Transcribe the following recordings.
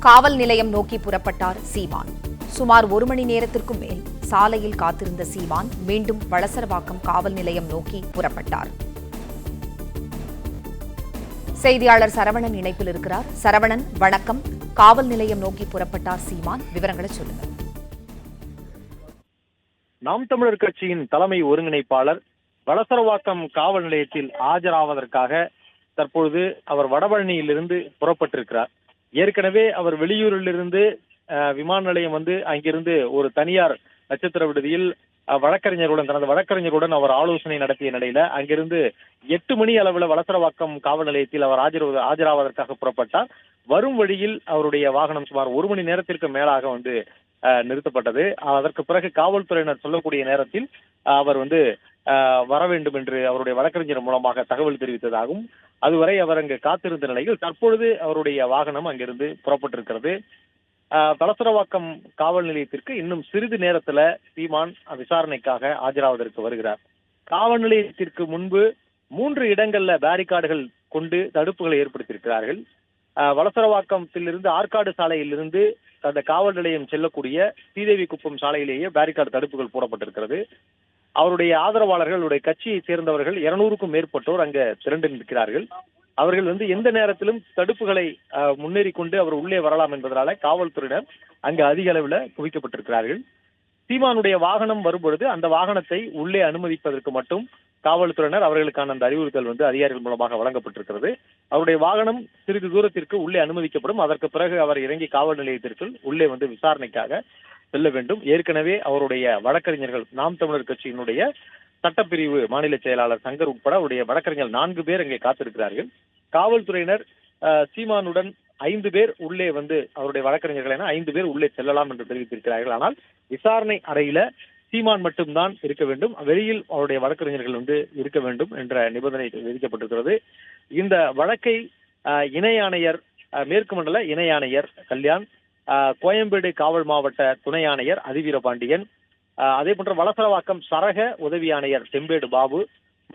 காவல் நிலையம் நோக்கி புறப்பட்டார் சீமான். சுமார் 1 மணி நேரத்திற்கும் மேல் சாலையில் காத்திருந்த சீமான் மீண்டும் வளசரவாக்கம் காவல் நிலையம் நோக்கி புறப்பட்டார். செய்தியாளர் சரவணன் இணைப்பில் இருக்கிறார். சரவணன், வணக்கம். காவல் நிலையம் நோக்கி புறப்பட்டார் சீமான், விவரங்களை சொல்லுங்க. நாம் தமிழர் கட்சியின் தலைமை ஒருங்கிணைப்பாளர் வளசரவாக்கம் காவல் நிலையத்தில் ஆஜராவதற்காக தற்பொழுது அவர் வடபழனியிலிருந்து புறப்பட்டிருக்கிறார். ஏற்கனவே அவர் வெளியூரிலிருந்து விமான நிலையம் அங்கிருந்து ஒரு தனியார் நட்சத்திர விடுதியில் தனது வழக்கறிஞருடன் அவர் ஆலோசனை நடத்திய நிலையில அங்கிருந்து 8 மணி அளவில் வளசரவாக்கம் காவல் நிலையத்தில் அவர் ஆஜராவதற்காக புறப்பட்டார். வரும் வழியில் அவருடைய வாகனம் சுமார் 1 மணி நேரத்திற்கு மேலாக நிறுத்தப்பட்டது. அதற்கு பிறகு காவல்துறையினர் சொல்லக்கூடிய நேரத்தில் அவர் வர வேண்டும் என்று அவருடைய வழக்கறிஞர் மூலமாக தகவல் தெரிவித்ததாகவும், அதுவரை அவர் அங்கு காத்திருந்த நிலையில் தற்பொழுது அவருடைய வாகனம் அங்கிருந்து புறப்பட்டிருக்கிறது. வளசரவாக்கம் காவல் நிலையத்திற்கு இன்னும் சிறிது நேரத்துல சீமான் விசாரணைக்காக ஆஜராவதற்கு வருகிறார். காவல் நிலையத்திற்கு முன்பு 3 இடங்கள்ல பேரிகார்டுகள் கொண்டு தடுப்புகளை ஏற்படுத்தியிருக்கிறார்கள். வளசரவாக்கத்திலிருந்து ஆற்காடு சாலையிலிருந்து அந்த காவல் நிலையம் செல்லக்கூடிய ஸ்ரீதேவி குப்பம் சாலையிலேயே பேரிகார்டு தடுப்புகள் போடப்பட்டிருக்கிறது. அவருடைய ஆதரவாளர்கள், அவருடைய கட்சியை சேர்ந்தவர்கள் 200க்கும் மேற்பட்டோர் அங்க திரண்டு நிற்கிறார்கள். அவர்கள் எந்த நேரத்திலும் தடுப்புகளை முன்னேறி கொண்டு அவர் உள்ளே வரலாம் என்பதனால காவல்துறையினர் அங்கு அதிக அளவில் குவிக்கப்பட்டிருக்கிறார்கள். சீமானுடைய வாகனம் வரும்பொழுது அந்த வாகனத்தை உள்ளே அனுமதிப்பதற்கு மட்டும் காவல்துறையினர் அவர்களுக்கான அந்த அறிவுறுத்தல் அதிகாரிகள் மூலமாக வழங்கப்பட்டிருக்கிறது. அவருடைய வாகனம் சிறிது தூரத்திற்கு உள்ளே அனுமதிக்கப்படும். அதற்கு பிறகு அவர் இறங்கி காவல் நிலையத்திற்குள் உள்ளே விசாரணைக்காக செல்ல வேண்டும். ஏற்கனவே அவருடைய வழக்கறிஞர்கள், நாம் தமிழர் கட்சியினுடைய சட்டப்பிரிவு மாநில செயலாளர் சங்கர் உட்பட அவருடைய வழக்கறிஞர்கள் 4 பேர் அங்கே காத்திருக்கிறார்கள். காவல்துறையினர் சீமானுடன் 5 பேர் உள்ளே அவருடைய வழக்கறிஞர்கள் என 5 பேர் உள்ளே செல்லலாம் என்று தெரிவித்திருக்கிறார்கள். ஆனால் விசாரணை அறையில சீமான் மட்டும்தான் இருக்க வேண்டும், வெளியில் அவருடைய வழக்கறிஞர்கள் இருக்க வேண்டும் என்ற நிபந்தனை விதிக்கப்பட்டிருக்கிறது. இந்த வழக்கை இணை ஆணையர், மேற்கு மண்டல இணை ஆணையர் கல்யாண், கோயம்பேடு காவல் மாவட்ட துணை ஆணையர் அதிவீரபாண்டியன், அதே போன்ற வளசரவாக்கம் சரக உதவி ஆணையர் செம்பேடு பாபு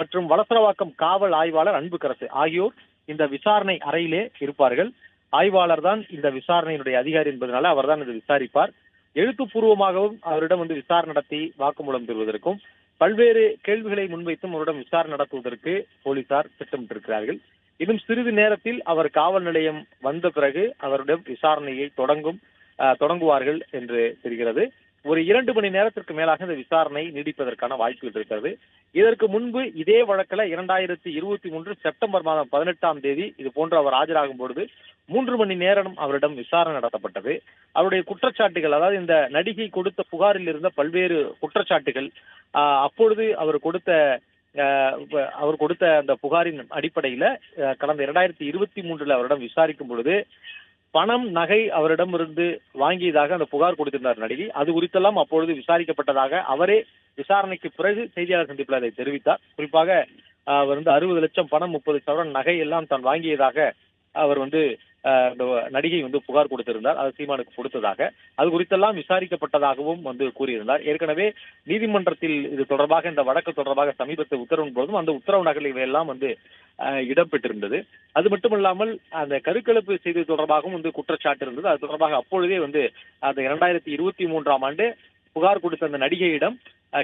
மற்றும் வளசரவாக்கம் காவல் ஆய்வாளர் அன்புக்கரசு ஆகியோர் இந்த விசாரணை அறையிலே இருப்பார்கள். ஆய்வாளர் தான் இந்த விசாரணையினுடைய அதிகாரி என்பதனால அவர் தான் இதை விசாரிப்பார். எழுத்துப்பூர்வமாகவும் அவரிடம் விசாரணை நடத்தி வாக்குமூலம் பெறுவதற்கும் பல்வேறு கேள்விகளை முன்வைத்தும் அவரிடம் விசாரணை நடத்துவதற்கு போலீசார் திட்டமிட்டிருக்கிறார்கள். இன்னும் சிறிது நேரத்தில் அவர் காவல் நிலையம் வந்த பிறகு அவரிடம் விசாரணையை தொடங்குவார்கள் என்று தெரிகிறது. ஒரு 2 மணி நேரத்திற்கு மேலாக இந்த விசாரணை நீடிப்பதற்கான வாய்ப்புகள் இருக்கிறது. இதற்கு முன்பு இதே வழக்கில் 2023 செப்டம்பர் மாதம் 18ஆம் தேதி இது போன்று அவர் ஆஜராகும் பொழுது 3 மணி நேரம் அவரிடம் விசாரணை நடத்தப்பட்டது. அவருடைய குற்றச்சாட்டுகள், அதாவது இந்த நடிகை கொடுத்த புகாரில் இருந்த பல்வேறு குற்றச்சாட்டுகள், அப்பொழுது அவர் கொடுத்த அந்த புகாரின் அடிப்படையில கடந்த 2023 அவரிடம் விசாரிக்கும் பொழுது பணம், நகை அவரிடமிருந்து வாங்கியதாக அந்த புகார் கொடுத்திருந்தார் நடிகை. அது குறித்தெல்லாம் அப்பொழுது விசாரிக்கப்பட்டதாக அவரே விசாரணைக்கு பிறகு செய்தியாளர் சந்திப்பில் அதை தெரிவித்தார். குறிப்பாக அவர் 60 லட்சம் பணம், 30 சவரன் நகை எல்லாம் தான் வாங்கியதாக அவர் நடிகை புகார் கொடுத்திருந்தார். அது சீமானுக்கு கொடுத்ததாக, அது குறித்தெல்லாம் விசாரிக்கப்பட்டதாகவும் கூறியிருந்தார். ஏற்கனவே நீதிமன்றத்தில் இது தொடர்பாக, இந்த வழக்கு தொடர்பாக சமீபத்தில் உத்தரவின் போதும் அந்த உத்தரவு நகலில் எல்லாம் இடம்பெற்றிருந்தது. அது மட்டுமல்லாமல் அந்த கருக்கலைப்பு செய்தது தொடர்பாகவும் குற்றச்சாட்டு இருந்தது. அது தொடர்பாக அப்பொழுதே அந்த 2023ஆம் ஆண்டு புகார் கொடுத்த அந்த நடிகையிடம்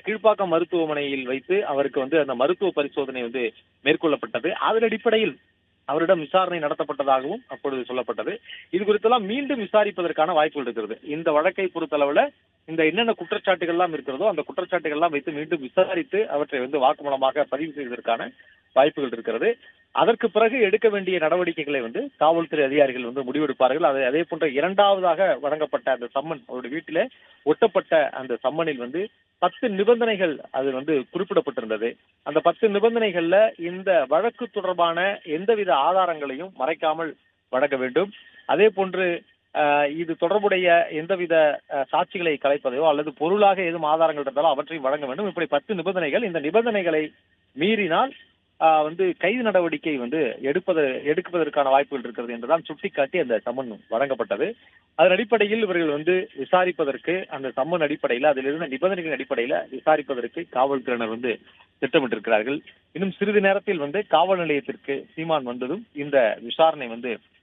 கீழ்ப்பாக்கம் மருத்துவமனையில் வைத்து அவருக்கு அந்த மருத்துவ பரிசோதனை மேற்கொள்ளப்பட்டது. அதன் அடிப்படையில் அவரிடம் விசாரணை நடத்தப்பட்டதாகவும் அப்பொழுது சொல்லப்பட்டது. இது குறித்தெல்லாம் மீண்டும் விசாரிப்பதற்கான வாய்ப்புகள் இருக்கிறது. இந்த வழக்கை பொறுத்தளவுல இந்த என்னென்ன குற்றச்சாட்டுகள் எல்லாம் இருக்கிறதோ அந்த குற்றச்சாட்டுகள் எல்லாம் வைத்து மீண்டும் விசாரித்து அவற்றை வாக்குமூலமாக பதிவு செய்வதற்கான வாய்ப்புகள் இருக்கிறது. அதற்கு பிறகு எடுக்க வேண்டிய நடவடிக்கைகளை காவல்துறை அதிகாரிகள் முடிவெடுப்பார்கள். அதே போன்ற 2வதாக வழங்கப்பட்ட அந்த சம்மன், அவருடைய வீட்டிலே ஒட்டப்பட்ட அந்த சம்மனில் 10 நிபந்தனைகள் அது குறிப்பிடப்பட்டிருந்தது. அந்த 10 நிபந்தனைகள்ல இந்த வழக்கு தொடர்பான எந்தவித ஆதாரங்களையும் மறைக்காமல் வழங்க வேண்டும். அதே போன்று இது தொடர்புடைய எந்தவித சாட்சிகளை கலைப்பதையோ அல்லது பொருளாக ஏதும் ஆதாரங்கள் இருந்தாலும் அவற்றையும் வழங்க வேண்டும். இப்படி 10 நிபந்தனைகள். இந்த நிபந்தனைகளை மீறினால் கைது நடவடிக்கை எடுப்பதற்கான வாய்ப்புகள் இருக்கிறது என்றுதான் சுட்டிக்காட்டி அந்த சம்மன் வழங்கப்பட்டது. அதன் அடிப்படையில் இவர்கள் விசாரிப்பதற்கு, அந்த சம்மன் அடிப்படையில் அதில் இருந்த நிபந்தனைகளின் அடிப்படையில் விசாரிப்பதற்கு காவல்துறையினர் திட்டமிட்டிருக்கிறார்கள். இன்னும் சிறிது நேரத்தில் காவல் நிலையத்திற்கு சீமான் வந்ததும் இந்த விசாரணை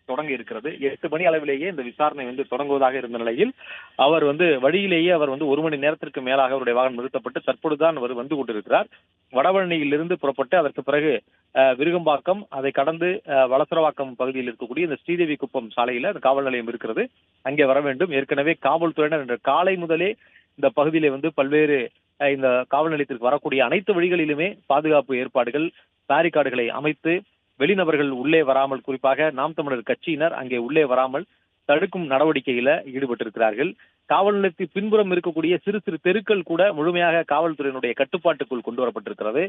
தொடங்க இருக்கிறது. 8 மணி அளவிலேயே இந்த விசாரணை தொடங்குவதாக இருந்த நிலையில் அவர் வழியிலேயே அவர் 1 மணி நேரத்திற்கு மேலாக அவருடைய வாகனம் நிறுத்தப்பட்டு தற்பொழுதுதான் அவர் வந்து கொண்டிருக்கிறார். வடபழனியிலிருந்து புறப்பட்டு அதற்கு பிறகு விருகம்பாக்கம், அதை கடந்து வளசரவாக்கம் பகுதியில் இருக்கக்கூடிய இந்த ஸ்ரீதேவி குப்பம் சாலையில அந்த காவல் நிலையம் இருக்கிறது. அங்கே வர வேண்டும். ஏற்கனவே காவல்துறையினர் இன்று காலை முதலே இந்த பகுதியிலே பல்வேறு இந்த காவல் நிலையத்திற்கு வரக்கூடிய அனைத்து வழிகளிலுமே பாதுகாப்பு ஏற்பாடுகள், பேரிகார்டுகளை அமைத்து வெளிநபர்கள் உள்ளே வராமல், குறிப்பாக நாம் தமிழர் கட்சியினர் அங்கே உள்ளே வராமல் தடுக்கும் நடவடிக்கையில ஈடுபட்டிருக்கிறார்கள். காவல் நிலையத்தின் பின்புறம் இருக்கக்கூடிய சிறு சிறு தெருக்கள் கூட முழுமையாக காவல்துறையினுடைய கட்டுப்பாட்டுக்குள் கொண்டு வரப்பட்டிருக்கிறது.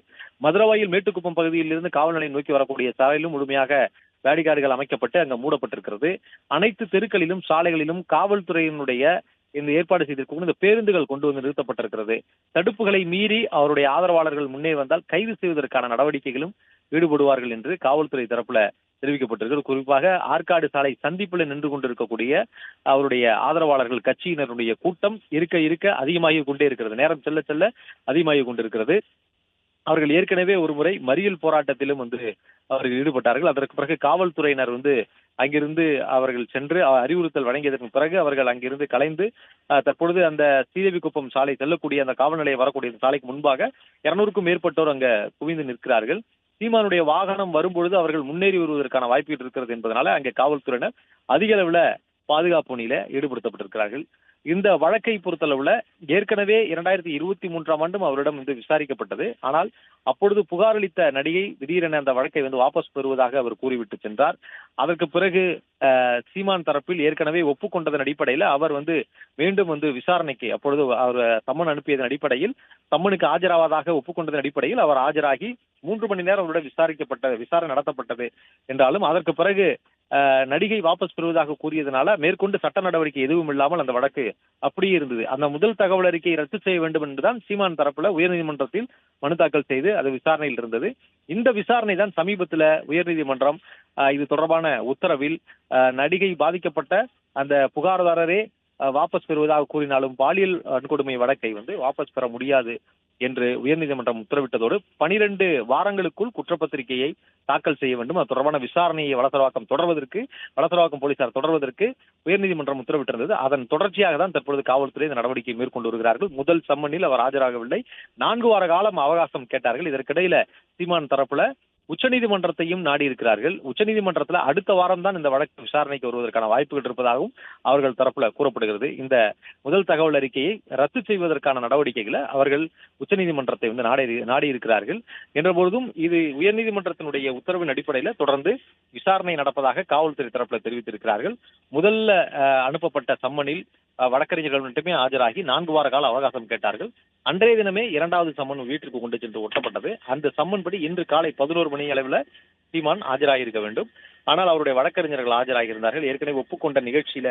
மதுரவாயில் மேட்டுக்குப்பம் பகுதியில் இருந்து காவல் நிலையம் நோக்கி வரக்கூடிய சாலையிலும் முழுமையாக பேரிகார்டுகள் அமைக்கப்பட்டு அங்கு மூடப்பட்டிருக்கிறது. அனைத்து தெருக்களிலும் சாலைகளிலும் காவல்துறையினுடைய இந்த ஏற்பாடு செய்திருக்கும் இந்த பேருந்துகள் கொண்டு நிறுத்தப்பட்டிருக்கிறது. தடுப்புகளை மீறி அவருடைய ஆதரவாளர்கள் முன்னே வந்தால் கைது செய்வதற்கான நடவடிக்கைகளும் ஈடுபடுவார்கள் என்று காவல்துறை தரப்புல தெரிவிக்கப்பட்டிருக்கிறது. குறிப்பாக ஆற்காடு சாலை சந்திப்பில் நின்று கொண்டிருக்கக்கூடிய அவருடைய ஆதரவாளர்கள் கட்சியினருடைய கூட்டம் இருக்க இருக்க அதிகமாகி கொண்டே இருக்கிறது. நேரம் செல்ல செல்ல அதிகமாகி கொண்டிருக்கிறது. அவர்கள் ஏற்கனவே ஒரு முறை மறியல் போராட்டத்திலும் அவர்கள் ஈடுபட்டார்கள். அதற்கு பிறகு காவல்துறையினர் அங்கிருந்து அவர்கள் சென்று அறிவுறுத்தல் வழங்கியதற்கு பிறகு அவர்கள் அங்கிருந்து கலைந்து தற்பொழுது அந்த ஸ்ரீதேவி குப்பம் சாலை செல்லக்கூடிய அந்த காவல் நிலையம் வரக்கூடிய சாலைக்கு முன்பாக 200க்கும் மேற்பட்டோர் அங்க குவிந்து நிற்கிறார்கள். சீமானுடைய வாகனம் வரும்பொழுது அவர்கள் முன்னேறி வருவதற்கான வாய்ப்புகள் இருக்கிறது என்பதனால அங்கே காவல்துறையினர் அதிக அளவுல பாதுகாப்பு பணியில ஈடுபடுத்தப்பட்டிருக்கிறார்கள். இந்த வழக்கை பொறுத்தளவுல ஏற்கனவே 2023ஆம் ஆண்டும் அவரிடம் விசாரிக்கப்பட்டது. ஆனால் அப்பொழுது புகார் அளித்த நடிகை திடீரென அந்த வழக்கை வாபஸ் பெறுவதாக அவர் கூறிவிட்டு சென்றார். அதற்கு பிறகு சீமான் தரப்பில் ஏற்கனவே ஒப்புக்கொண்டதன் அடிப்படையில் அவர் மீண்டும் விசாரணைக்கு அப்பொழுது அவர் சம்மன் அனுப்பியதன் அடிப்படையில் சம்மனுக்கு ஆஜராவதாக ஒப்புக்கொண்டதன் அடிப்படையில் அவர் ஆஜராகி 3 மணி நேரம் அவருடன் விசாரணை நடத்தப்பட்டது என்றாலும் அதற்கு பிறகு நடிகை வாபஸ் பெறுவதாக கூறியதனால மேற்கொண்டு சட்ட நடவடிக்கை எதுவும் இல்லாமல் அந்த வழக்கு அப்படியே இருந்தது. அந்த முதல் தகவல் அறிக்கையை ரத்து செய்ய வேண்டும் என்றுதான் சீமான் தரப்புல உயர்நீதிமன்றத்தில் மனு தாக்கல் செய்து அது விசாரணையில் இருந்தது. இந்த விசாரணை தான் சமீபத்துல உயர்நீதிமன்றம் இது தொடர்பான உத்தரவில் நடிகை பாதிக்கப்பட்ட அந்த புகார்தாரரே வாபஸ் பெறுவதாக கூறினாலும் பாலியல் வன்கொடுமை வழக்கை வாபஸ் பெற முடியாது என்று உயர்நீதிமன்றம் உத்தரவிட்டதோடு 12 வாரங்களுக்குள் குற்றப்பத்திரிகையை தாக்கல் செய்ய வேண்டும். அது தொடர்பான விசாரணையை வளசரவாக்கம் போலீசார் தொடர்வதற்கு உயர்நீதிமன்றம் உத்தரவிட்டிருந்தது. அதன் தொடர்ச்சியாக தான் தற்பொழுது காவல்துறை இந்த நடவடிக்கையை மேற்கொண்டு வருகிறார்கள். முதல் சம்மனில் அவர் ஆஜராகவில்லை. 4 வார காலம் அவகாசம் கேட்டார்கள். இதற்கிடையில சீமான் தரப்புல உச்சநீதிமன்றத்தையும் நாடி இருக்கிறார்கள். உச்சநீதிமன்றத்துல அடுத்த வாரம் தான் இந்த வழக்கு விசாரணைக்கு வருவதற்கான வாய்ப்புகள் இருப்பதாகவும் அவர்கள் தரப்புல கூறப்படுகிறது. இந்த முதல் தகவல் அறிக்கையை ரத்து செய்வதற்கான நடவடிக்கைகளை அவர்கள் உச்சநீதிமன்றத்தை நாடி இருக்கிறார்கள். என்ற பொழுதும் இது உயர்நீதிமன்றத்தினுடைய உத்தரவின் அடிப்படையில தொடர்ந்து விசாரணை நடப்பதாக காவல்துறை தரப்புல தெரிவித்திருக்கிறார்கள். முதல்ல அனுப்பப்பட்ட சம்மனில் வழக்கறிஞர்கள் மட்டுமே ஆஜராகி 4 வார கால அவகாசம் கேட்டார்கள். அன்றைய தினமே 2வது சம்மன் வீட்டிற்கு கொண்டு சென்று ஒட்டப்பட்டது. அந்த சம்மன் படி இன்று காலை 11 மணி அளவில் சீமான் ஆஜராகியிருக்க வேண்டும். ஆனால் அவருடைய வழக்கறிஞர்கள் ஆஜராகியிருந்தார்கள். ஏற்கனவே ஒப்புக்கொண்ட நிகழ்ச்சியில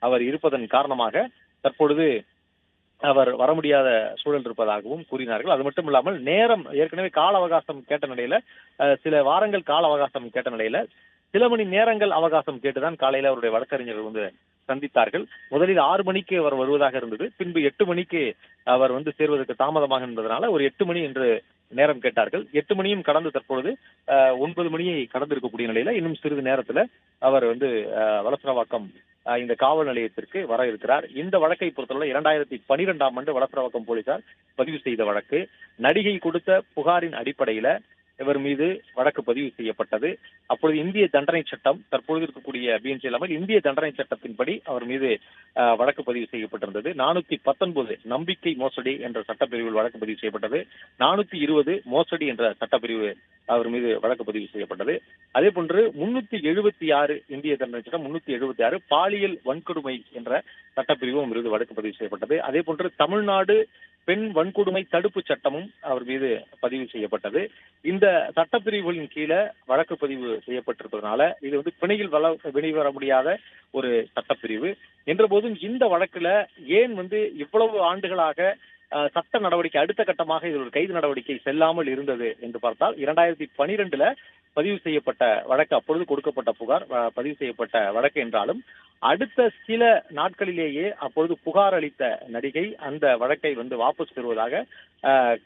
அவர் இருப்பதன் காரணமாக தற்பொழுது அவர் வர முடியாத சூழல் இருப்பதாகவும் கூறினார்கள். அது மட்டும் இல்லாமல் நேரம் ஏற்கனவே கால அவகாசம் கேட்ட நிலையில சில வாரங்கள் கால அவகாசம் கேட்ட நிலையில சில மணி நேரங்கள் அவகாசம் கேட்டுதான் காலையில அவருடைய வழக்கறிஞர்கள் சந்தித்தார்கள். முதலில் 6 மணிக்கு அவர் வருவதாக இருந்தது. பின்பு 8 மணிக்கு அவர் சேர்வதற்கு தாமதமாக என்பதனால ஒரு 8 மணி என்று நேரம் கேட்டார்கள். 8 மணியும் கடந்து தற்பொழுது 9 மணியை கடந்து இருக்கக்கூடிய நிலையில இன்னும் சிறிது நேரத்துல அவர் வளசரவாக்கம் இந்த காவல் நிலையத்திற்கு வர இருக்கிறார். இந்த வழக்கை பொறுத்தவரை 2012ஆம் ஆண்டு வளசரவாக்கம் போலீசார் பதிவு செய்த வழக்கு. நடிகை கொடுத்த புகாரின் அடிப்படையில இவர் மீது வழக்கு பதிவு செய்யப்பட்டது. அப்பொழுது இந்திய தண்டனை சட்டம் தற்பொழுது இருக்கக்கூடிய பிஎன்சி இல்லாமல் இந்திய தண்டனை சட்டத்தின்படி அவர் மீது வழக்கு பதிவு செய்யப்பட்டிருந்தது. 419 நம்பிக்கை மோசடி என்ற சட்டப்பிரிவில் வழக்கு பதிவு செய்யப்பட்டது. 420 மோசடி என்ற சட்டப்பிரிவு அவர் மீது வழக்கு பதிவு செய்யப்பட்டது. அதே போன்று 376 இந்திய தண்டனை சட்டம் 376 பாலியல் வன்கொடுமை என்ற சட்டப்பிரிவும் மீது வழக்கு பதிவு செய்யப்பட்டது. அதே போன்று தமிழ்நாடு பெண் வன்கொடுமை தடுப்பு சட்டமும் அவர் மீது பதிவு செய்யப்பட்டது. இந்த சட்டப்பிரிவுகளின் கீழே வழக்கு பதிவு செய்யப்பட்டிருப்பதனால இது பிணையில் வெளிவர முடியாத ஒரு சட்டப்பிரிவு என்ற போதும் இந்த வழக்குல ஏன் இவ்வளவு ஆண்டுகளாக சட்ட நடவடிக்கை அடுத்த கட்டமாக இது ஒரு கைது நடவடிக்கை செல்லாமல் இருந்தது என்று பார்த்தால் 2012 பதிவு செய்யப்பட்ட வழக்கு, அப்பொழுது கொடுக்கப்பட்ட புகார் பதிவு செய்யப்பட்ட வழக்கு என்றாலும் அடுத்த சில நாட்களிலேயே அப்பொழுது புகார் அளித்த நடிகை அந்த வழக்கை வாபஸ் பெறுவதாக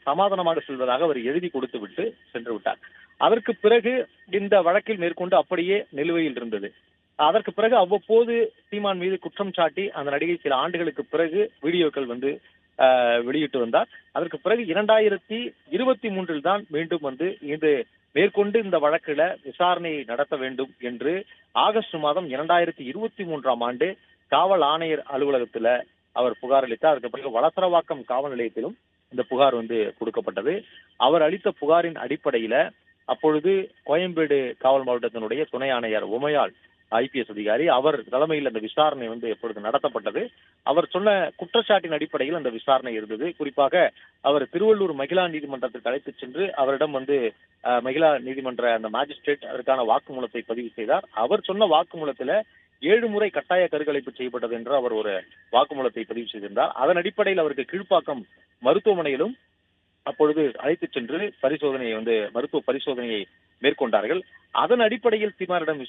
சமாதானமாக செல்வதாக அவர் எழுதி கொடுத்து விட்டு சென்று விட்டார். அதற்கு பிறகு இந்த வழக்கில் மேற்கொண்டு அப்படியே நிலுவையில் இருந்தது. அதற்கு பிறகு அவ்வப்போது சீமான் மீது குற்றம் சாட்டி அந்த நடிகை சில ஆண்டுகளுக்கு பிறகு வீடியோக்கள் வெளியிட்டு வந்தார். அதற்கு பிறகு 2023 தான் மீண்டும் இது மேற்கொண்டு இந்த வழக்குல விசாரணையை நடத்த வேண்டும் என்று ஆகஸ்ட் மாதம் 2023ஆம் ஆண்டு காவல் ஆணையர் அலுவலகத்துல அவர் புகார் அளித்தார். அதற்கு பிறகு வளசரவாக்கம் காவல் நிலையத்திலும் இந்த புகார் கொடுக்கப்பட்டது. அவர் அளித்த புகாரின் அடிப்படையில அப்பொழுது கோயம்பேடு காவல் மாவட்டத்தினுடைய துணை ஆணையர் உமையாள் IPS அதிகாரி அவர் தலைமையில் அந்த விசாரணை எப்பொழுது நடத்தப்பட்டது. அவர் சொன்ன குற்றச்சாட்டின் அடிப்படையில் அந்த விசாரணை இருந்தது. குறிப்பாக அவர் திருவள்ளூர் மகிழா நீதிமன்றத்திற்கு அழைத்துச் சென்று அவரிடம் மகிழா நீதிமன்ற அந்த மேஜிஸ்ட்ரேட் அதற்கான வாக்குமூலத்தை பதிவு செய்தார். அவர் சொன்ன வாக்குமூலத்துல 7 முறை கட்டாய கருக்கலைப்பு செய்யப்பட்டது என்று அவர் ஒரு வாக்குமூலத்தை பதிவு செய்திருந்தார். அதன் அடிப்படையில் அவருக்கு கீழ்ப்பாக்கம் மருத்துவமனையிலும் அப்பொழுது அழைத்துச் சென்று மருத்துவ பரிசோதனையை மேற்கொண்டார்கள். அதன் அடிப்படையில் சீமானிடம்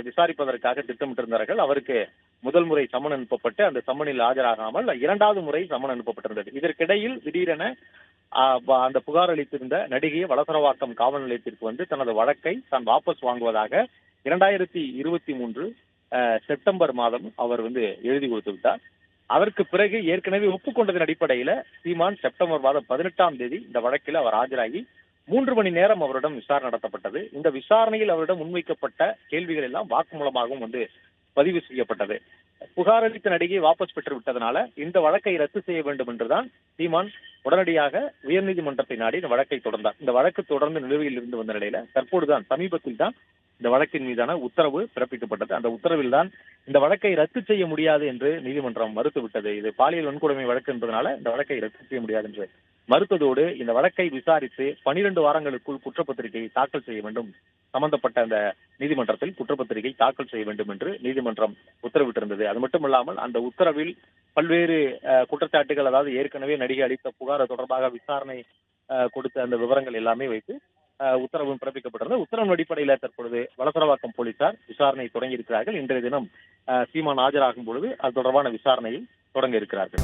விசாரிப்பதற்காக திட்டமிட்டிருந்தார்கள். அவருக்கு முதல் முறை சம்மன் அனுப்பப்பட்டு அந்த சம்மனில் ஆஜராகாமல் 2வது முறை சம்மன் அனுப்பப்பட்டிருந்தது. இதற்கிடையில் திடீரென அந்த புகார் அளித்திருந்த நடிகை வளசரவாக்கம் காவல் நிலையத்திற்கு தனது வழக்கை தான் வாபஸ் வாங்குவதாக 2023 செப்டம்பர் மாதம் அவர் எழுதி கொடுத்து விட்டார். அதற்கு பிறகு ஏற்கனவே ஒப்புக்கொண்டதன் அடிப்படையில சீமான் செப்டம்பர் மாதம் 18ஆம் தேதி இந்த வழக்கில் அவர் ஆஜராகி 3 மணி நேரம் அவரிடம் விசாரணை நடத்தப்பட்டது. இந்த விசாரணையில் அவரிடம் முன்வைக்கப்பட்ட கேள்விகள் எல்லாம் வாக்குமூலமாகவும் பதிவு செய்யப்பட்டது. புகார் அளித்த நடிகை வாபஸ் பெற்று விட்டதனால இந்த வழக்கை ரத்து செய்ய வேண்டும் என்றுதான் சீமான் உடனடியாக உயர்நீதிமன்றத்தை நாடி இந்த வழக்கை தொடர்ந்தார். இந்த வழக்கு தொடர்ந்து நிலுவையில் இருந்து வந்த நிலையில தற்போதுதான் சமீபத்தில் தான் இந்த வழக்கின் மீதான உத்தரவு பிறப்பிக்கப்பட்டது. அந்த உத்தரவில் தான் இந்த வழக்கை ரத்து செய்ய முடியாது என்று நீதிமன்றம் மறுத்துவிட்டது. இது பாலியல் வன்கொடுமை வழக்கு என்பதனால இந்த வழக்கை ரத்து செய்ய முடியாது என்று மறுத்ததோடு இந்த வழக்கை விசாரித்து 12 வாரங்களுக்குள் குற்றப்பத்திரிகையை தாக்கல் செய்ய வேண்டும், சம்பந்தப்பட்ட அந்த நீதிமன்றத்தில் குற்றப்பத்திரிகை தாக்கல் செய்ய வேண்டும் என்று நீதிமன்றம் உத்தரவிட்டிருந்தது. அது மட்டுமல்லாமல் அந்த உத்தரவில் பல்வேறு குற்றச்சாட்டுகள், அதாவது ஏற்கனவே நடிகை அளித்த புகார் தொடர்பாக விசாரணை கொடுத்த அந்த விவரங்கள் எல்லாமே வைத்து உத்தரவும் பிறப்பிக்கப்பட்டிருந்தது. உத்தரவின் அடிப்படையில தற்பொழுது வளசரவாக்கம் போலீசார் விசாரணை தொடங்கி இருக்கிறார்கள். இன்றைய தினம் சீமான் ஆஜராகும் பொழுது அது தொடர்பான விசாரணையை தொடங்க இருக்கிறார்கள்.